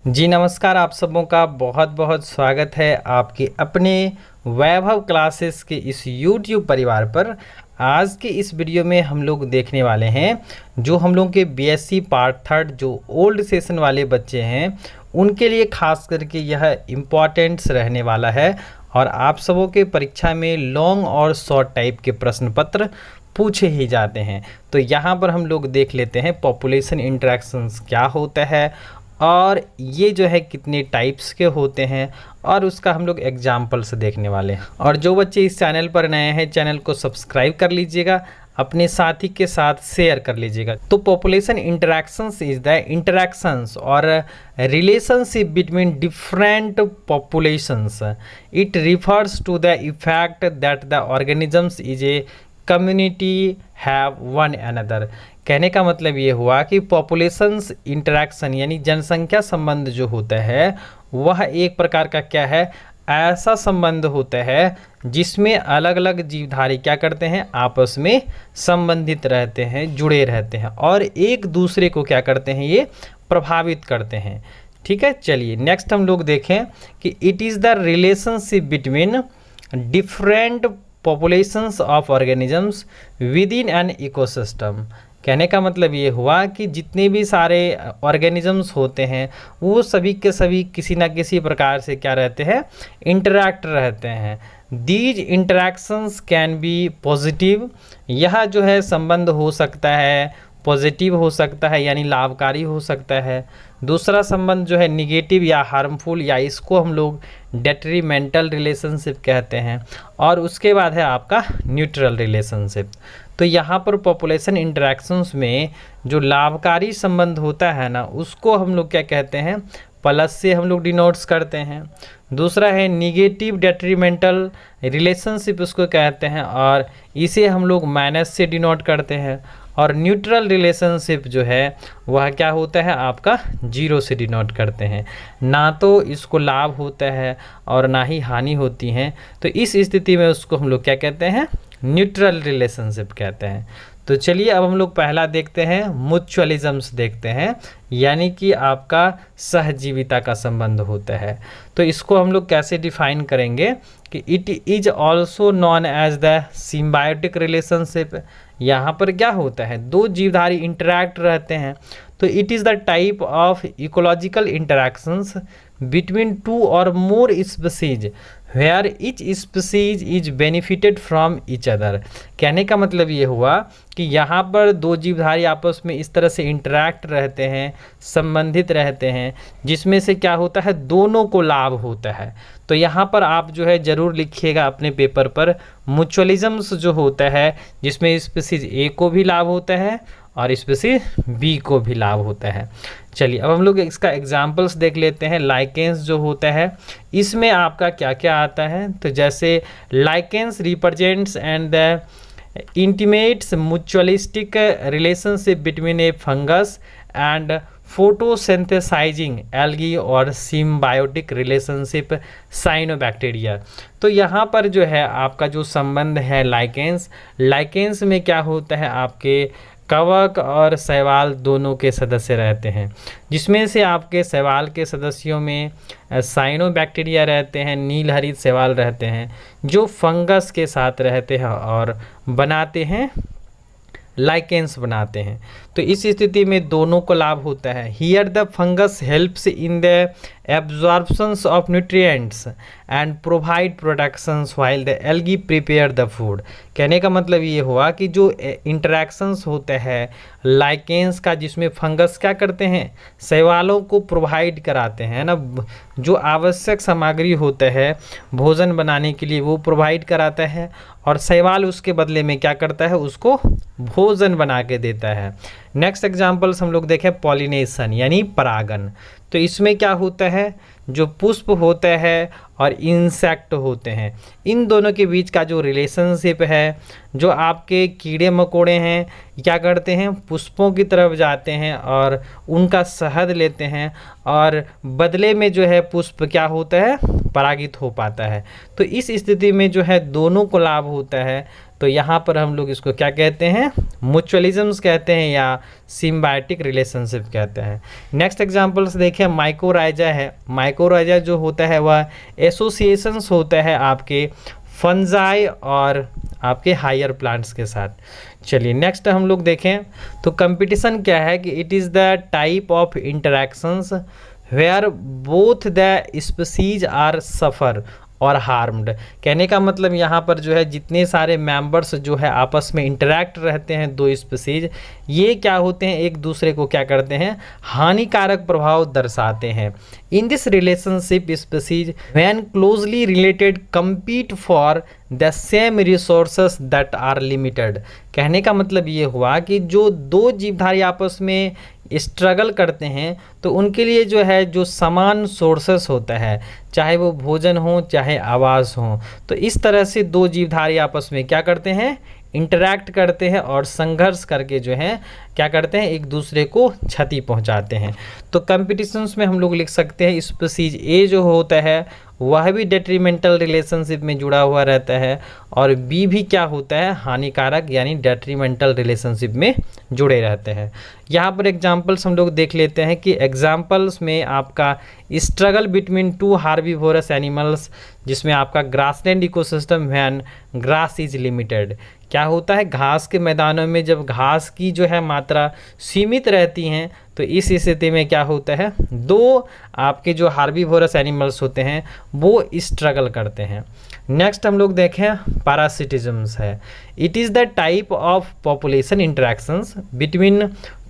जी नमस्कार, आप सबों का बहुत बहुत स्वागत है आपके अपने वैभव क्लासेस के इस YouTube परिवार पर। आज के इस वीडियो में हम लोग देखने वाले हैं जो हम लोग के बीएससी पार्ट थर्ड जो ओल्ड सेशन वाले बच्चे हैं उनके लिए खास करके यह इम्पॉर्टेंट्स रहने वाला है और आप सबों के परीक्षा में लॉन्ग और शॉर्ट टाइप के प्रश्न पत्र पूछे ही जाते हैं। तो यहाँ पर हम लोग देख लेते हैं पॉपुलेशन इंटरेक्शंस क्या होता है और ये जो है कितने टाइप्स के होते हैं और उसका हम लोग एग्जाम्पल से देखने वाले हैं। और जो बच्चे इस चैनल पर नए हैं चैनल को सब्सक्राइब कर लीजिएगा, अपने साथी के साथ शेयर कर लीजिएगा। तो population interactions is the interactions और relationship between different populations. It refers to the effect that the organisms is a community have one another. कहने का मतलब ये हुआ कि पॉपुलेशंस इंटरेक्शन यानी जनसंख्या संबंध जो होता है वह एक प्रकार का क्या है, ऐसा संबंध होता है जिसमें अलग अलग जीवधारी क्या करते हैं, आपस में संबंधित रहते हैं, जुड़े रहते हैं और एक दूसरे को क्या करते हैं, ये प्रभावित करते हैं। ठीक है, चलिए नेक्स्ट हम लोग देखें कि it is the relationship between different populations of organisms with in an ecosystem. कहने का मतलब ये हुआ कि जितने भी सारे ऑर्गेनिजम्स होते हैं वो सभी के सभी किसी ना किसी प्रकार से क्या रहते हैं, इंटरैक्ट रहते हैं। These interactions can be positive. यह जो है संबंध हो सकता है पॉजिटिव हो सकता है यानी लाभकारी हो सकता है। दूसरा संबंध जो है निगेटिव या हार्मफुल या इसको हम लोग डेट्रीमेंटल रिलेशनशिप कहते हैं। और उसके बाद है आपका न्यूट्रल रिलेशनशिप। तो यहाँ पर पॉपुलेशन इंटरेक्शंस में जो लाभकारी संबंध होता है ना उसको हम लोग क्या कहते हैं, प्लस से हम लोग डिनोट्स करते हैं। दूसरा है निगेटिव डेट्रीमेंटल रिलेशनशिप उसको कहते हैं और इसे हम लोग माइनस से डिनोट करते हैं। और न्यूट्रल रिलेशनशिप जो है वह क्या होता है, आपका जीरो से डिनोट करते हैं। ना तो इसको लाभ होता है और ना ही हानि होती है, तो इस स्थिति में उसको हम लोग क्या कहते हैं, न्यूट्रल रिलेशनशिप कहते हैं। तो चलिए अब हम लोग पहला देखते हैं, म्यूचुअलिज्म्स देखते हैं यानी कि आपका सहजीविता का संबंध होता है। तो इसको हम लोग कैसे डिफाइन करेंगे कि it is also known as the symbiotic relationship. यहाँ पर क्या होता है, दो जीवधारी इंटरैक्ट रहते हैं तो it is the type of ecological interactions between two or more species where each species is benefited from each other. कहने का मतलब ये हुआ कि यहाँ पर दो जीवधारी आपस में इस तरह से इंटरैक्ट रहते हैं, संबंधित रहते हैं, जिसमें से क्या होता है, दोनों को लाभ होता है। तो यहाँ पर आप जो है ज़रूर लिखिएगा अपने पेपर पर म्यूचुअलिज्म्स जो होता है जिसमें स्पीसीज ए को भी लाभ होता है और स्पीसीज बी को भी लाभ होता है। चलिए अब हम लोग इसका एग्जाम्पल्स देख लेते हैं। लाइकेंस जो होता है इसमें आपका क्या क्या आता है, तो जैसे lichens represents and the intimates mutualistic relationship between A fungus and photosynthesising algae और सिम्बायोटिक रिलेशनशिप साइनोबैक्टीरिया। तो यहाँ पर जो है आपका जो संबंध है लाइकेंस में क्या होता है, आपके कवक और शैवाल दोनों के सदस्य रहते हैं, जिसमें से आपके शैवाल के सदस्यों में साइनोबैक्टीरिया रहते हैं, नील हरित शैवाल रहते हैं जो फंगस के साथ रहते हैं और बनाते हैं लाइकेंस बनाते हैं। तो इस स्थिति में दोनों को लाभ होता है। Here the fungus helps in the absorptions of nutrients and provide productions while the algae prepare the food. कहने का मतलब ये हुआ कि जो इंटरेक्शंस होते हैं लाइकेंस का जिसमें फंगस क्या करते हैं, शैवालों को प्रोवाइड कराते हैं ना, जो आवश्यक सामग्री होता है भोजन बनाने के लिए वो प्रोवाइड कराता है और शैवाल उसके बदले में क्या करता है, उसको भोजन बना के देता है। नेक्स्ट एग्जाम्पल्स हम लोग देखें, पॉलिनेशन यानी परागन। तो इसमें क्या होता है, जो पुष्प होता है और इंसेक्ट होते हैं इन दोनों के बीच का जो रिलेशनशिप है, जो आपके कीड़े मकोड़े हैं क्या करते हैं, पुष्पों की तरफ जाते हैं और उनका शहद लेते हैं और बदले में जो है पुष्प क्या होता है, परागित हो पाता है। तो इस स्थिति में जो है दोनों को लाभ होता है। तो यहाँ पर हम लोग इसको क्या कहते हैं, म्यूचुअलिज्म्स कहते हैं या सिम्बायोटिक रिलेशनशिप कहते हैं। नेक्स्ट एग्जांपल्स देखें, माइकोराइजा है। माइकोराइजा जो होता है वह एसोसिएशंस होता है आपके फंजाई और आपके हायर प्लांट्स के साथ। चलिए नेक्स्ट हम लोग देखें तो कंपटीशन क्या है कि it is the type of interactions where both the species are suffer or harmed. कहने का मतलब यहाँ पर जो है जितने सारे मेंबर्स जो है आपस में इंटरैक्ट रहते हैं, दो स्पीसीज, ये क्या होते हैं, एक दूसरे को क्या करते हैं, हानिकारक प्रभाव दर्शाते हैं। In this relationship species when closely related compete for the same resources that are limited. कहने का मतलब ये हुआ कि जो दो जीवधारी आपस में स्ट्रगल करते हैं तो उनके लिए जो है जो समान सोर्सेस होता है, चाहे वो भोजन हो चाहे आवास हो, तो इस तरह से दो जीवधारी आपस में क्या करते हैं, इंटरैक्ट करते हैं और संघर्ष करके जो है क्या करते हैं, एक दूसरे को क्षति पहुंचाते हैं। तो कंपटीशंस में हम लोग लिख सकते हैं स्पीसीज ए जो होता है वह भी डेट्रीमेंटल रिलेशनशिप में जुड़ा हुआ रहता है और बी भी क्या होता है, हानिकारक यानी डेट्रीमेंटल रिलेशनशिप में जुड़े रहते हैं। यहाँ पर एग्जांपल्स हम लोग देख लेते हैं कि एग्जांपल्स में आपका struggle between two herbivores animals, जिसमें आपका grassland ecosystem when grass is limited. क्या होता है, घास के मैदानों में जब घास की जो है मात्रा सीमित रहती हैं तो इस स्थिति में क्या होता है, दो आपके जो हार्बीवोरस एनिमल्स होते हैं वो स्ट्रगल करते हैं। नेक्स्ट हम लोग देखें पैरासिटिज्म्स है। It is the type of population interactions between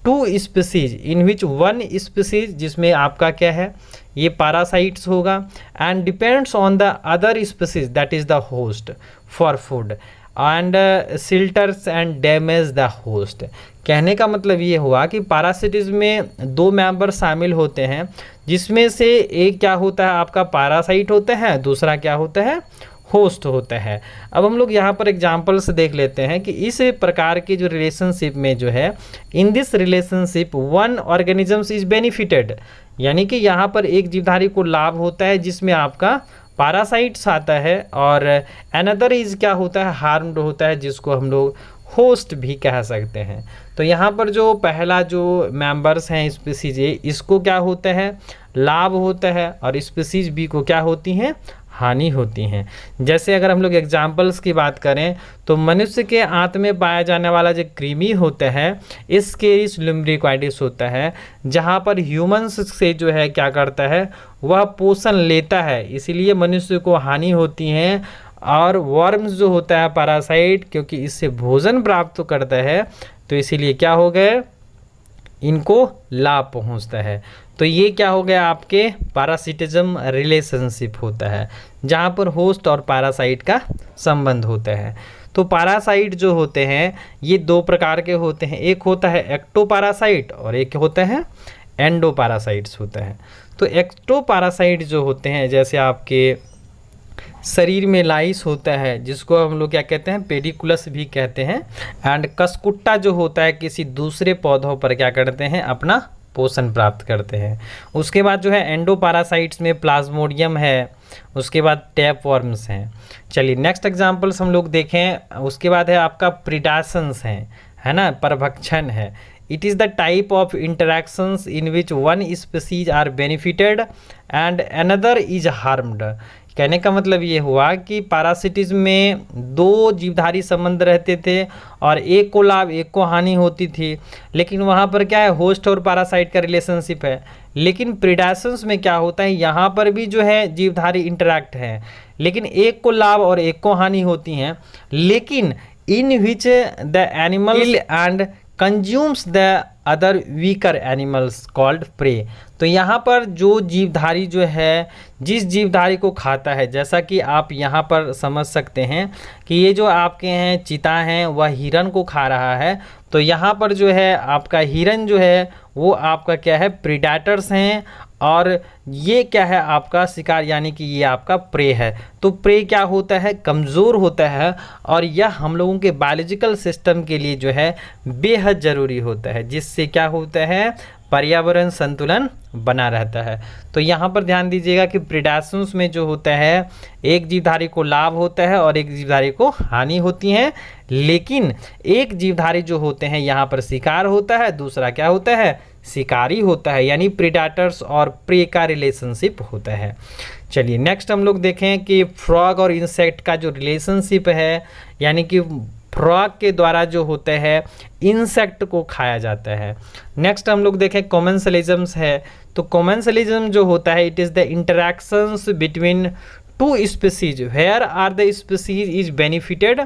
two species in which one species, जिसमें आपका क्या है, ये पैरासाइट्स होगा, and depends on the other species that is the host for food and shelters and damage the host. कहने का मतलब ये हुआ कि पैरासिटिज्म में दो मेंबर शामिल होते हैं, जिसमें से एक क्या होता है आपका पैरासाइट होता है, दूसरा क्या होता है, होस्ट होता है। अब हम लोग यहाँ पर एग्जांपल्स देख लेते हैं कि इस प्रकार की जो रिलेशनशिप में जो है, इन this relationship one organisms is benefited, यानी कि यहाँ पर एक जीवधारी को लाभ होता है जिसमें आपका पैरासाइट्स आता है, और अनदर इज क्या होता है, हार्म्ड होता है, जिसको हम लोग होस्ट भी कह सकते हैं। तो यहाँ पर जो पहला जो मेंबर्स हैं स्पीसीज ए, इसको क्या होता है, लाभ होता है, और स्पीसीज बी को क्या होती हैं, हानि होती हैं। जैसे अगर हम लोग एग्जाम्पल्स की बात करें तो मनुष्य के आंत में पाया जाने वाला जो कृमि होता है एस्केरिस लुम्ब्रिकॉइडिस होता है, जहाँ पर ह्यूमंस से जो है क्या करता है, वह पोषण लेता है, इसीलिए मनुष्य को हानि होती है। और वर्म्स जो होता है पैरासाइट, क्योंकि इससे भोजन प्राप्त करता है तो इसीलिए क्या हो गए, इनको लाभ पहुंचता है। तो ये क्या हो गया, आपके पैरासिटिज्म रिलेशनशिप होता है जहाँ पर होस्ट और पैरासाइट का संबंध होता है। तो पैरासाइट जो होते हैं ये दो प्रकार के होते हैं, एक होता है एक्टोपैरासाइट और एक होता है एंडोपैरासाइट्स होता है। तो एक्टोपैरासाइट जो होते हैं, जैसे आपके शरीर में लाइस होता है जिसको हम लोग क्या कहते हैं, पेडिकुलस भी कहते हैं, एंड कसकुट्टा जो होता है किसी दूसरे पौधों पर क्या करते हैं, अपना पोषण प्राप्त करते हैं। उसके बाद जो है एंडोपैरासाइट्स में प्लाज्मोडियम है, उसके बाद टैपवर्म्स हैं। चलिए नेक्स्ट एग्जांपल्स हम लोग देखें। उसके बाद है आपका प्रिडाशंस है ना, परभक्षण है। It is the type of interactions in which one species are benefited and another is harmed. कहने का मतलब ये हुआ कि पैरासिटिज्म में दो जीवधारी संबंध रहते थे और एक को लाभ एक को हानि होती थी, लेकिन वहाँ पर क्या है, होस्ट और पैरासाइट का रिलेशनशिप है। लेकिन प्रिडाशंस में क्या होता है, यहाँ पर भी जो है जीवधारी इंटरैक्ट है, लेकिन एक को लाभ और एक को हानि होती हैं, लेकिन in which the animal and consumes the other weaker animals called prey. तो यहाँ पर जो जीवधारी जो है जिस जीवधारी को खाता है, जैसा कि आप यहाँ पर समझ सकते हैं कि ये जो आपके हैं चीता हैं वह हिरन को खा रहा है, तो यहाँ पर जो है आपका हिरन जो है वो आपका क्या है, प्रीडेटर्स हैं, और ये क्या है आपका शिकार, यानी कि ये आपका प्रे है। तो प्रे क्या होता है, कमज़ोर होता है, और यह हम लोगों के बायोलॉजिकल सिस्टम के लिए जो है बेहद ज़रूरी होता है, जिससे क्या होता है, पर्यावरण संतुलन बना रहता है। तो यहाँ पर ध्यान दीजिएगा कि प्रेडेशंस में जो होता है एक जीवधारी को लाभ होता है और एक जीवधारी को हानि होती है, लेकिन एक जीवधारी जो होते हैं यहाँ पर शिकार होता है, दूसरा क्या होता है, शिकारी होता है, यानी प्रेडेटर्स और प्रे का रिलेशनशिप होता है। चलिए नेक्स्ट हम लोग देखें कि फ्रॉग और इंसेक्ट का जो रिलेशनशिप है, यानी कि फ्रॉग के द्वारा जो होता है इंसेक्ट को खाया जाता है। नेक्स्ट हम लोग देखें कॉमेंसलिज्म्स है। तो कॉमेंसलिज्म जो होता है it is the interactions between two species where are the species is benefited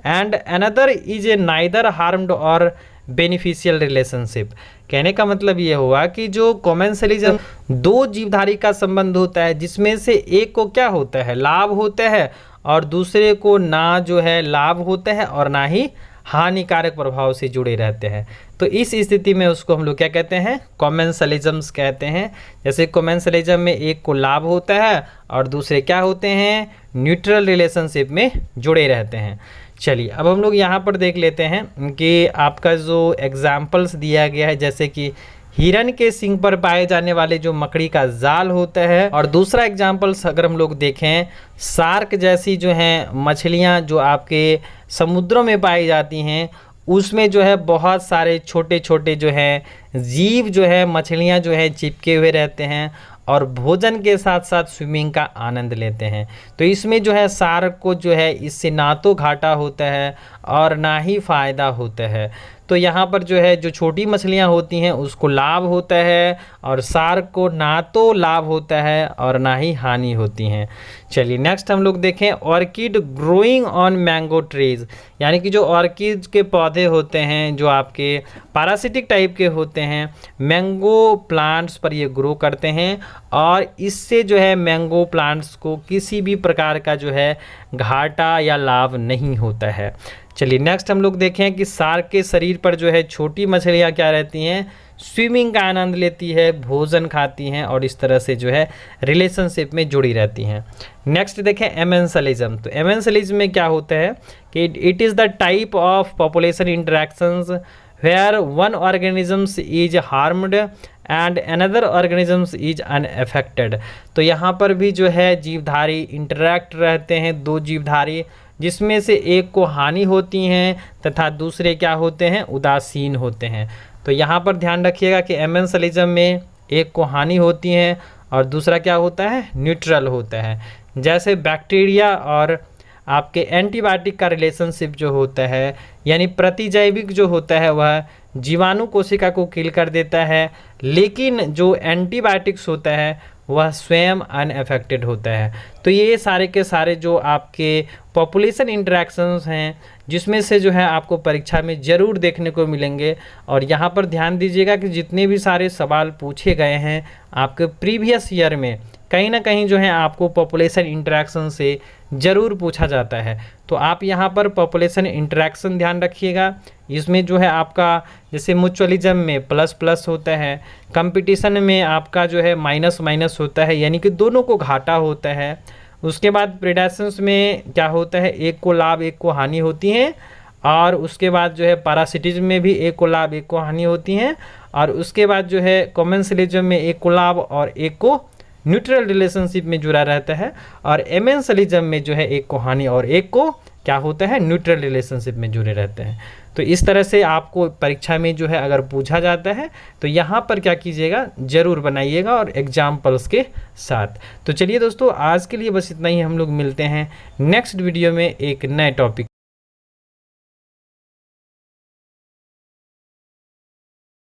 and another is a neither harmed और बेनिफिशियल रिलेशनशिप। कहने का मतलब ये हुआ कि जो कॉमेंसलिज्म दो जीवधारी का संबंध होता है, जिसमें से एक को क्या होता है, लाभ होता है, और दूसरे को ना जो है लाभ होता है और ना ही हानिकारक प्रभाव से जुड़े रहते हैं। तो इस स्थिति में उसको हम लोग क्या कहते हैं, कॉमेंसलिज्म्स कहते हैं। जैसे कॉमेंसलिज्म में एक को लाभ होता है और दूसरे क्या होते हैं, न्यूट्रल रिलेशनशिप में जुड़े रहते हैं। चलिए अब हम लोग यहाँ पर देख लेते हैं कि आपका जो एग्जाम्पल्स दिया गया है, जैसे कि हिरन के सींग पर पाए जाने वाले जो मकड़ी का जाल होता है, और दूसरा एग्जाम्पल्स अगर हम लोग देखें शार्क जैसी जो हैं मछलियाँ जो आपके समुद्रों में पाई जाती हैं, उसमें जो है बहुत सारे छोटे छोटे जो हैं जीव जो है मछलियाँ जो है चिपके हुए रहते हैं और भोजन के साथ साथ स्विमिंग का आनंद लेते हैं। तो इसमें जो है शार्क को जो है इससे ना तो घाटा होता है और ना ही फ़ायदा होता है। तो यहाँ पर जो है जो छोटी मछलियाँ होती हैं उसको लाभ होता है और शार्क को ना तो लाभ होता है और ना ही हानि होती हैं। चलिए नेक्स्ट हम लोग देखें orchid growing on mango trees, यानी कि जो ऑर्किड के पौधे होते हैं जो आपके पैरासिटिक टाइप के होते हैं, मैंगो प्लांट्स पर ये ग्रो करते हैं और इससे जो है मैंगो प्लांट्स को किसी भी प्रकार का जो है घाटा या लाभ नहीं होता है। चलिए नेक्स्ट हम लोग देखें कि शार्क के शरीर पर जो है छोटी मछलियाँ क्या रहती हैं, स्विमिंग का आनंद लेती है, भोजन खाती हैं और इस तरह से जो है रिलेशनशिप में जुड़ी रहती हैं। नेक्स्ट देखें एमेंसलिज्म। तो एमेंसलिज्म में क्या होता है कि it is the type of population interactions where one organisms is harmed and another organisms is unaffected. तो यहाँ पर भी जो है जीवधारी इंटरैक्ट रहते हैं, दो जीवधारी, जिसमें से एक को हानि होती हैं तथा दूसरे क्या होते हैं, उदासीन होते हैं। तो यहाँ पर ध्यान रखिएगा कि एमेंसलिज्म में एक को हानि होती है और दूसरा क्या होता है, न्यूट्रल होता है। जैसे बैक्टीरिया और आपके एंटीबायोटिक का रिलेशनशिप जो होता है, यानी प्रतिजैविक जो होता है वह जीवाणु कोशिका को किल कर देता है, लेकिन जो एंटीबायोटिक्स होता है वह स्वयं अनएफेक्टेड होता है। तो ये सारे के सारे जो आपके पॉपुलेशन इंटरेक्शंस हैं, जिसमें से जो है आपको परीक्षा में ज़रूर देखने को मिलेंगे। और यहाँ पर ध्यान दीजिएगा कि जितने भी सारे सवाल पूछे गए हैं आपके प्रीवियस ईयर में, कहीं ना कहीं जो है आपको पॉपुलेशन इंटरेक्शन से ज़रूर पूछा जाता है। तो आप यहाँ पर पॉपुलेशन इंटरेक्शन ध्यान रखिएगा। इसमें जो है आपका जैसे म्यूचुअलिज्म में प्लस प्लस होता है, कंपटीशन में आपका जो है माइनस माइनस होता है, यानी कि दोनों को घाटा होता है। उसके बाद प्रेडेशंस में क्या होता है, एक को लाभ एक को हानि होती है, और उसके बाद जो है पैरासिटिज्म में भी एक को लाभ एक को हानि होती हैं, और उसके बाद जो है कॉमेंसलिज्म में एक को लाभ और एक को न्यूट्रल रिलेशनशिप में जुड़ा रहता है, और एमेंसलिज्म में जो है एक को हानि और एक को क्या होता है, न्यूट्रल रिलेशनशिप में जुड़े रहते हैं। तो इस तरह से आपको परीक्षा में जो है अगर पूछा जाता है तो यहाँ पर क्या कीजिएगा, ज़रूर बनाइएगा और एग्जाम्पल्स के साथ। तो चलिए दोस्तों आज के लिए बस इतना ही, हम लोग मिलते हैं नेक्स्ट वीडियो में एक नए टॉपिक।